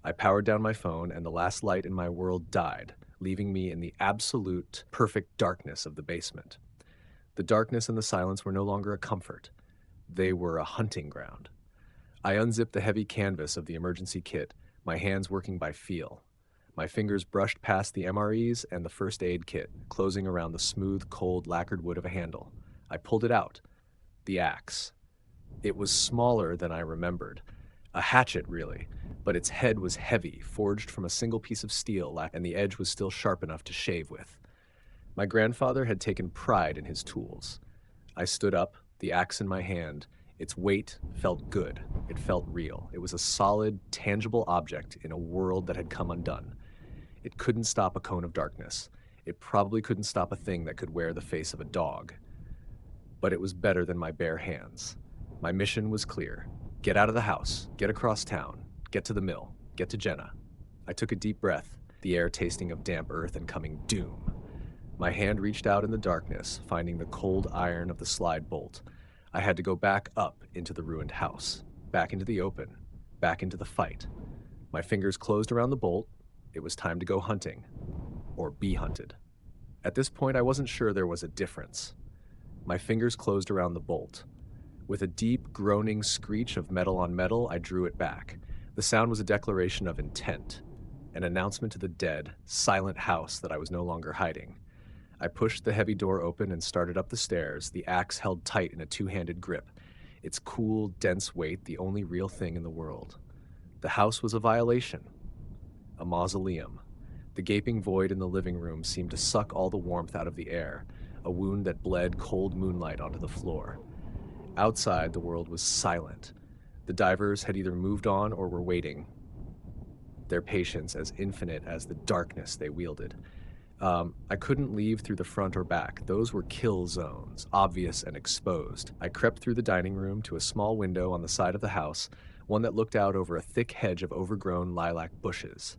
S1: I powered down my phone and the last light in my world died, leaving me in the absolute, perfect darkness of the basement. The darkness and the silence were no longer a comfort. They were a hunting ground. I unzipped the heavy canvas of the emergency kit, my hands working by feel. My fingers brushed past the MREs and the first aid kit, closing around the smooth, cold, lacquered wood of a handle. I pulled it out. The axe. It was smaller than I remembered. A hatchet, really, but its head was heavy, forged from a single piece of steel, and the edge was still sharp enough to shave with. My grandfather had taken pride in his tools. I stood up, the axe in my hand. Its weight felt good. It felt real. It was a solid, tangible object in a world that had come undone. It couldn't stop a cone of darkness. It probably couldn't stop a thing that could wear the face of a dog. But it was better than my bare hands. My mission was clear. Get out of the house, get across town, get to the mill, get to Jenna. I took a deep breath, the air tasting of damp earth and coming doom. My hand reached out in the darkness, finding the cold iron of the slide bolt. I had to go back up into the ruined house, back into the open, back into the fight. My fingers closed around the bolt. It was time to go hunting, or be hunted. At this point, I wasn't sure there was a difference. My fingers closed around the bolt. With a deep, groaning screech of metal on metal, I drew it back. The sound was a declaration of intent, an announcement to the dead, silent house that I was no longer hiding. I pushed the heavy door open and started up the stairs, the axe held tight in a two-handed grip, its cool, dense weight the only real thing in the world. The house was a violation, a mausoleum. The gaping void in the living room seemed to suck all the warmth out of the air, a wound that bled cold moonlight onto the floor. Outside, the world was silent. The divers had either moved on or were waiting, their patience as infinite as the darkness they wielded. I couldn't leave through the front or back. Those were kill zones, obvious and exposed. I crept through the dining room to a small window on the side of the house, one that looked out over a thick hedge of overgrown lilac bushes.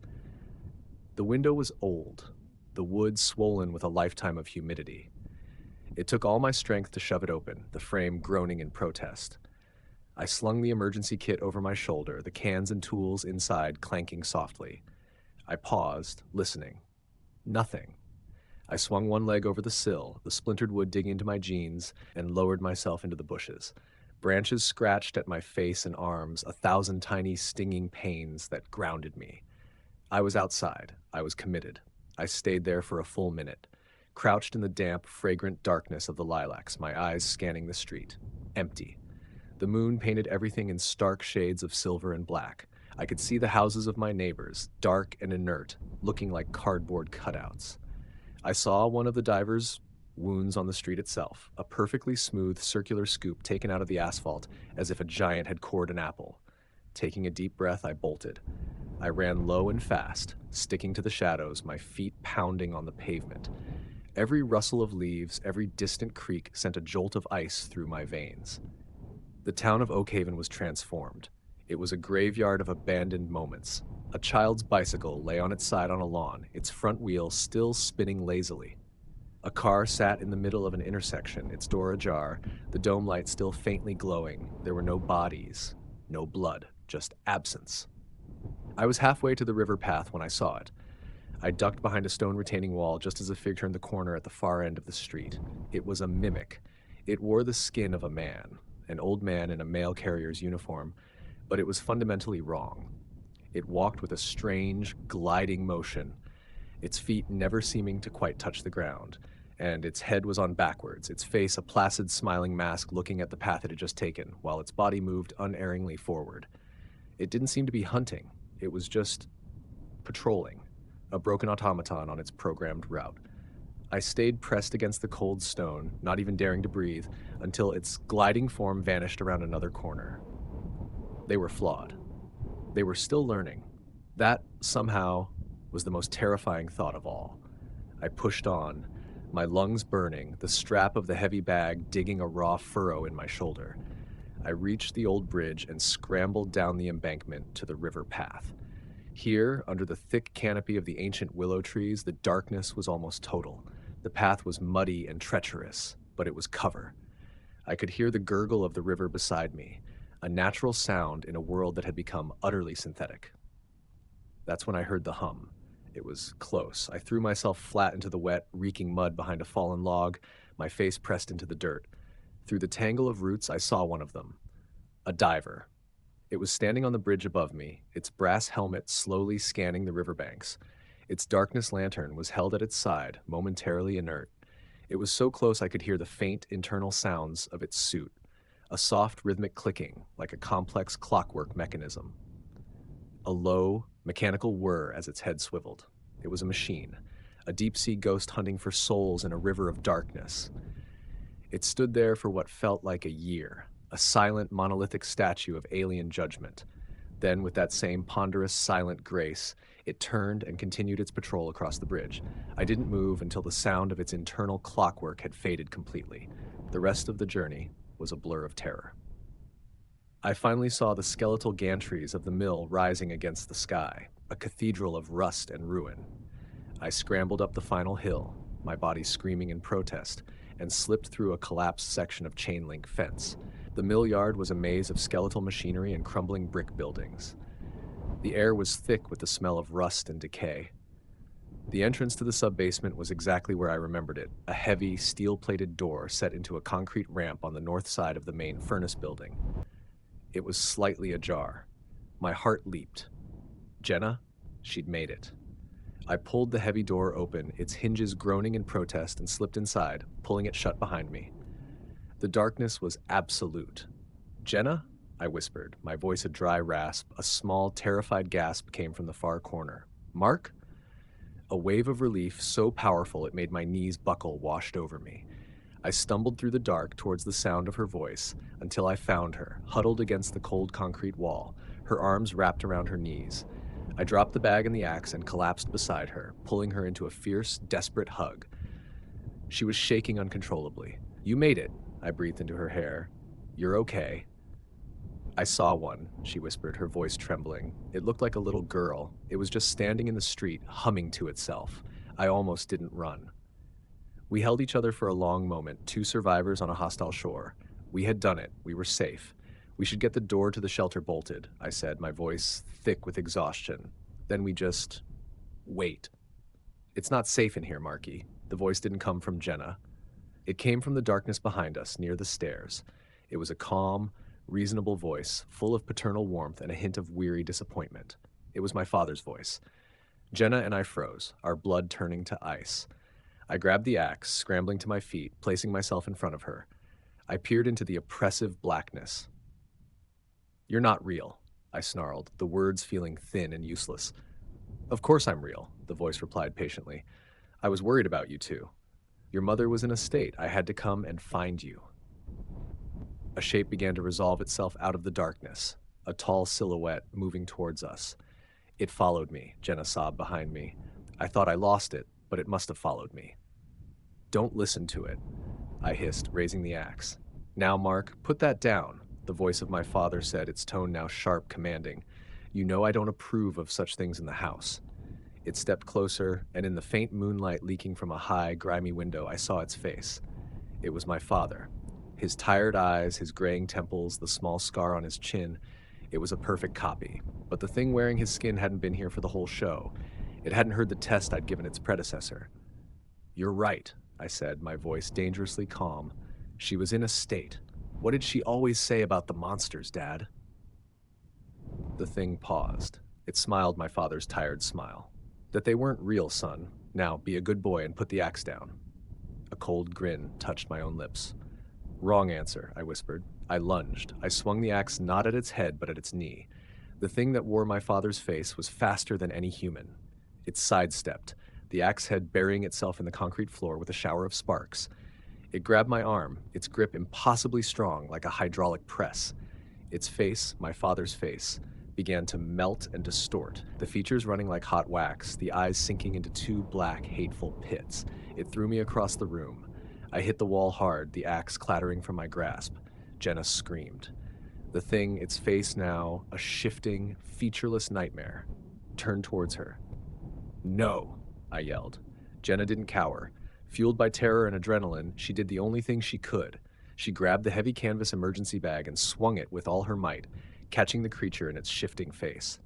S1: The window was old, the wood swollen with a lifetime of humidity. It took all my strength to shove it open, the frame groaning in protest. I slung the emergency kit over my shoulder, the cans and tools inside clanking softly. I paused, listening. Nothing. I swung one leg over the sill, the splintered wood digging into my jeans, and lowered myself into the bushes. Branches scratched at my face and arms, 1,000 tiny stinging pains that grounded me. I was outside. I was committed. I stayed there for a full minute, crouched in the damp, fragrant darkness of the lilacs, my eyes scanning the street. Empty. The moon painted everything in stark shades of silver and black. I could see the houses of my neighbors, dark and inert, looking like cardboard cutouts. I saw one of the divers' wounds on the street itself, a perfectly smooth circular scoop taken out of the asphalt as if a giant had cored an apple. Taking a deep breath, I bolted. I ran low and fast, sticking to the shadows, my feet pounding on the pavement. Every rustle of leaves, every distant creak sent a jolt of ice through my veins. The town of Oakhaven was transformed. It was a graveyard of abandoned moments. A child's bicycle lay on its side on a lawn, its front wheel still spinning lazily. A car sat in the middle of an intersection, its door ajar, the dome light still faintly glowing. There were no bodies, no blood, just absence. I was halfway to the river path when I saw it. I ducked behind a stone retaining wall just as a fig turned the corner at the far end of the street. It was a mimic. It wore the skin of a man, an old man in a mail carrier's uniform, but it was fundamentally wrong. It walked with a strange, gliding motion, its feet never seeming to quite touch the ground, and its head was on backwards, its face a placid, smiling mask looking at the path it had just taken, while its body moved unerringly forward. It didn't seem to be hunting. It was just patrolling, a broken automaton on its programmed route. I stayed pressed against the cold stone, not even daring to breathe, until its gliding form vanished around another corner. They were flawed. They were still learning. That, somehow, was the most terrifying thought of all. I pushed on, my lungs burning, the strap of the heavy bag digging a raw furrow in my shoulder. I reached the old bridge and scrambled down the embankment to the river path. Here, under the thick canopy of the ancient willow trees, the darkness was almost total. The path was muddy and treacherous, but it was cover. I could hear the gurgle of the river beside me, a natural sound in a world that had become utterly synthetic. That's when I heard the hum. It was close. I threw myself flat into the wet, reeking mud behind a fallen log, my face pressed into the dirt. Through the tangle of roots, I saw one of them. A diver. It was standing on the bridge above me, its brass helmet slowly scanning the riverbanks. Its darkness lantern was held at its side, momentarily inert. It was so close I could hear the faint internal sounds of its suit, a soft rhythmic clicking, like a complex clockwork mechanism. A low, mechanical whir as its head swiveled. It was a machine, a deep-sea ghost hunting for souls in a river of darkness. It stood there for what felt like a year, a silent, monolithic statue of alien judgment. Then, with that same ponderous, silent grace, it turned and continued its patrol across the bridge. I didn't move until the sound of its internal clockwork had faded completely. The rest of the journey was a blur of terror. I finally saw the skeletal gantries of the mill rising against the sky, a cathedral of rust and ruin. I scrambled up the final hill, my body screaming in protest, and slipped through a collapsed section of chain-link fence. The mill yard was a maze of skeletal machinery and crumbling brick buildings. The air was thick with the smell of rust and decay. The entrance to the sub-basement was exactly where I remembered it, a heavy, steel-plated door set into a concrete ramp on the north side of the main furnace building. It was slightly ajar. My heart leaped. Jenna? She'd made it. I pulled the heavy door open, its hinges groaning in protest, and slipped inside, pulling it shut behind me. The darkness was absolute. Jenna? I whispered, my voice a dry rasp. A small, terrified gasp came from the far corner. Mark? A wave of relief so powerful it made my knees buckle washed over me. I stumbled through the dark towards the sound of her voice until I found her, huddled against the cold concrete wall, her arms wrapped around her knees. I dropped the bag and the axe and collapsed beside her, pulling her into a fierce, desperate hug. She was shaking uncontrollably. You made it, I breathed into her hair. You're okay. I saw one, she whispered, her voice trembling. It looked like a little girl. It was just standing in the street, humming to itself. I almost didn't run. We held each other for a long moment, two survivors on a hostile shore. We had done it. We were safe. We should get the door to the shelter bolted, I said, my voice thick with exhaustion. Then we just wait. It's not safe in here, Marky. The voice didn't come from Jenna. It came from the darkness behind us, near the stairs. It was a calm, reasonable voice, full of paternal warmth and a hint of weary disappointment. It was my father's voice. Jenna and I froze, our blood turning to ice. I grabbed the axe, scrambling to my feet, placing myself in front of her. I peered into the oppressive blackness. You're not real, I snarled, the words feeling thin and useless. Of course I'm real, the voice replied patiently. I was worried about you two. Your mother was in a state. I had to come and find you. A shape began to resolve itself out of the darkness, a tall silhouette moving towards us. It followed me, Jenna sobbed behind me. I thought I lost it, but it must have followed me. Don't listen to it, I hissed, raising the axe. Now, Mark, put that down, the voice of my father said, its tone now sharp, commanding. You know I don't approve of such things in the house. It stepped closer, and in the faint moonlight leaking from a high, grimy window, I saw its face. It was my father. His tired eyes, his graying temples, the small scar on his chin. It was a perfect copy. But the thing wearing his skin hadn't been here for the whole show. It hadn't heard the test I'd given its predecessor. You're right, I said, my voice dangerously calm. She was in a state. What did she always say about the monsters, Dad? The thing paused. It smiled my father's tired smile. That they weren't real, son. Now, be a good boy and put the axe down. A cold grin touched my own lips. Wrong answer, I whispered. I lunged. I swung the axe not at its head, but at its knee. The thing that wore my father's face was faster than any human. It sidestepped, the axe head burying itself in the concrete floor with a shower of sparks. It grabbed my arm, its grip impossibly strong, like a hydraulic press. Its face, my father's face, began to melt and distort, the features running like hot wax, the eyes sinking into two black, hateful pits. It threw me across the room. I hit the wall hard, the axe clattering from my grasp. Jenna screamed. The thing, its face now, a shifting, featureless nightmare, turned towards her. No, I yelled. Jenna didn't cower. Fueled by terror and adrenaline, she did the only thing she could. She grabbed the heavy canvas emergency bag and swung it with all her might, catching the creature in its shifting face.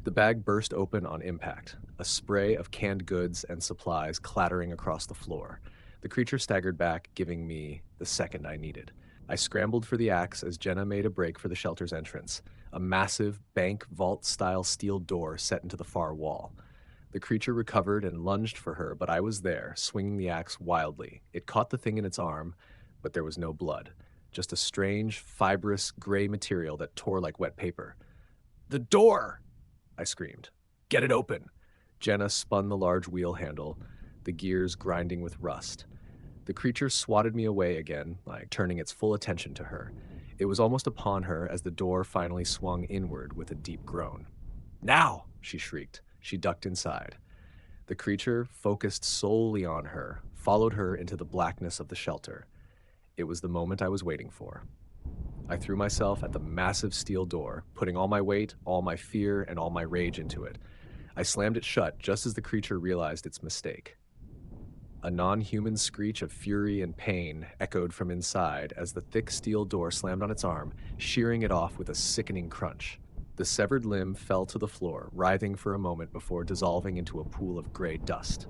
S1: The bag burst open on impact, a spray of canned goods and supplies clattering across the floor. The creature staggered back, giving me the second I needed. I scrambled for the axe as Jenna made a break for the shelter's entrance, a massive bank vault-style steel door set into the far wall. The creature recovered and lunged for her, but I was there, swinging the axe wildly. It caught the thing in its arm, but there was no blood, just a strange, fibrous, gray material that tore like wet paper. "The door!" I screamed. "Get it open!" Jenna spun the large wheel handle, the gears grinding with rust. The creature swatted me away again, like turning its full attention to her. It was almost upon her as the door finally swung inward with a deep groan. "Now!" she shrieked. She ducked inside. The creature, focused solely on her, followed her into the blackness of the shelter. It was the moment I was waiting for. I threw myself at the massive steel door, putting all my weight, all my fear, and all my rage into it. I slammed it shut just as the creature realized its mistake. A non-human screech of fury and pain echoed from inside as the thick steel door slammed on its arm, shearing it off with a sickening crunch. The severed limb fell to the floor, writhing for a moment before dissolving into a pool of gray dust.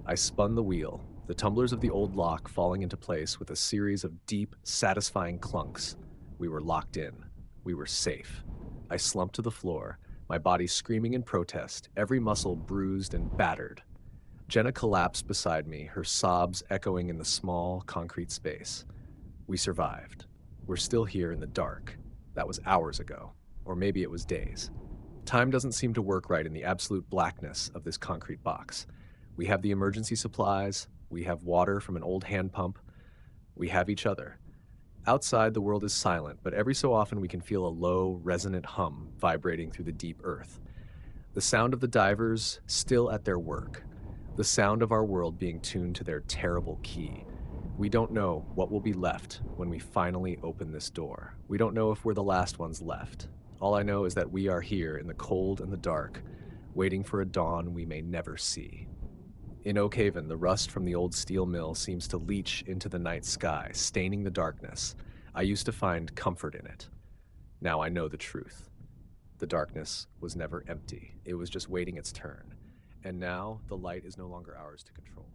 S1: I spun the wheel, the tumblers of the old lock falling into place with a series of deep, satisfying clunks. We were locked in. We were safe. I slumped to the floor, my body screaming in protest, every muscle bruised and battered. Jenna collapsed beside me, her sobs echoing in the small, concrete space. We survived. We're still here in the dark. That was hours ago, or maybe it was days. Time doesn't seem to work right in the absolute blackness of this concrete box. We have the emergency supplies, we have water from an old hand pump, we have each other. Outside, the world is silent, but every so often we can feel a low, resonant hum vibrating through the deep earth. The sound of the divers still at their work. The sound of our world being tuned to their terrible key. We don't know what will be left when we finally open this door. We don't know if we're the last ones left. All I know is that we are here in the cold and the dark, waiting for a dawn we may never see. In Oak Haven, the rust from the old steel mill seems to leach into the night sky, staining the darkness. I used to find comfort in it. Now I know the truth. The darkness was never empty. It was just waiting its turn. And now the light is no longer ours to control.